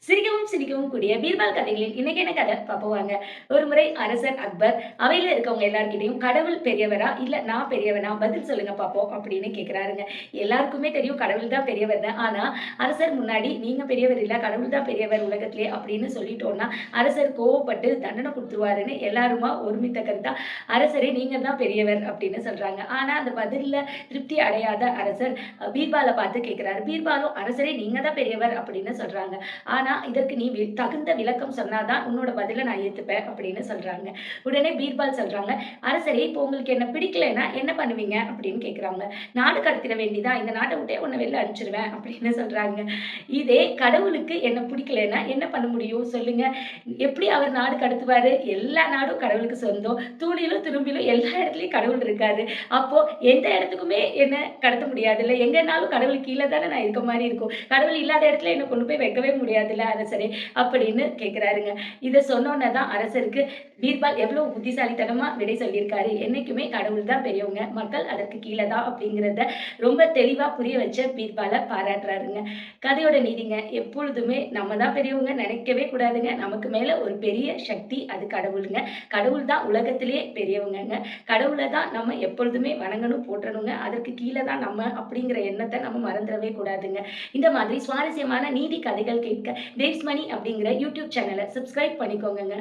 சிரிக்கவும் சிரிக்கவும் கூடிய பீர்பால் கதைகளில் இன்னைக்கு என்ன கதை பார்ப்போவாங்க. ஒரு முறை அரசர் அக்பர் அவையில இருக்கவங்க எல்லார்கிட்டயும் கடவுள் பெரியவரா இல்ல நான் பெரியவனா பதில் சொல்லுங்க பார்ப்போம் அப்படின்னு கேட்கிறாருங்க. எல்லாருக்குமே தெரியும் கடவுள் தான் பெரியவர்னு. ஆனா அரசர் முன்னாடி நீங்க பெரியவர் இல்ல கடவுள் தான் பெரியவர் உலகத்திலே அப்படின்னு சொல்லிட்டோம்னா அரசர் கோவப்பட்டு தண்டனை கொடுத்துருவாருன்னு எல்லாருமா ஒருமித்த கருத்தா அரசரே நீங்க தான் பெரியவர் அப்படின்னு சொல்றாங்க. ஆனா அந்த பதில்ல திருப்தி அடையாத அரசர் பீர்பாலை பார்த்து கேட்கிறாரு. பீர்பாலும் அரசரே நீங்க தான் பெரியவர் அப்படின்னு சொல்றாங்க. ஆனா இதற்கு நீ தகுந்த விளக்கம் சொன்னாதான் உன்னோட பதில நான் ஏத்துப்பேன் அப்படின்னு சொல்றாங்க. உடனே பீர்பால் சொல்றாங்க, அரசரே இப்போ உங்களுக்கு என்ன பிடிக்கலைன்னா என்ன பண்ணுவீங்க அப்படின்னு கேட்குறாங்க. நாடு கடத்திட வேண்டியதான், இந்த நாட்டை விட்டே உன்னை வெளில அனுப்பிச்சிருவேன் அப்படின்னு சொல்றாங்க. இதே கடவுளுக்கு என்ன பிடிக்கலைன்னா என்ன பண்ண முடியும் சொல்லுங்க? எப்படி அவர் நாடு கடத்துவாரு? எல்லா நாடும் கடவுளுக்கு சொந்தம். தூணிலும் துரும்பிலும் எல்லா இடத்துலயும் கடவுள் இருக்காரு. அப்போ எந்த இடத்துக்குமே என்ன கடத்த முடியாதுல்ல. எங்கனாலும் கடவுளுக்கு கீழ தானே நான் இருக்க மாரி இருக்கும். கடவுள் இல்லாத இடத்துல என்ன கொண்டு போய் வைக்கவே முடியாதுல்ல அரசரே அப்படின்னு கேட்கிறாருங்க. இத சொன்னோனே தான் அரசருக்கு பீர்பால் எவ்வளவு புத்திசாலித்தனமா விடை சொல்லியிருக்காரு. என்னைக்குமே கடவுள் தான் பெரியவங்க, மக்கள் அதற்கு கீழ தான் அப்படிங்கிறத ரொம்ப தெளிவா புரிய வச்ச பீர்பால பாராட்டுறாருங்க. கதையோட நீதிங்க, எப்பொழுதுமே நம்ம தான் பெரியவங்க நினைக்கவே கூடாதுங்க. நமக்கு மேல ஒரு பெரிய சக்தி அது கடவுளுங்க. கடவுள் தான் உலகத்திலேயே பெரியவங்கங்க. கடவுள தான் நம்ம எப்பொழுதுமே வணங்கணும், போற்றணுங்க. அதற்கு கீழ தான் நம்ம அப்படிங்கிற எண்ணத்த நம்ம மறந்துடவே கூடாதுங்க. இந்த மாதிரி சுவாரஸ்யமான நீதி கதைகள் கேட்க தேவ்ஸ் மணி அப்படிங்கிற யூடியூப் சேனலை சப்ஸ்கிரைப் பண்ணிக்கோங்க.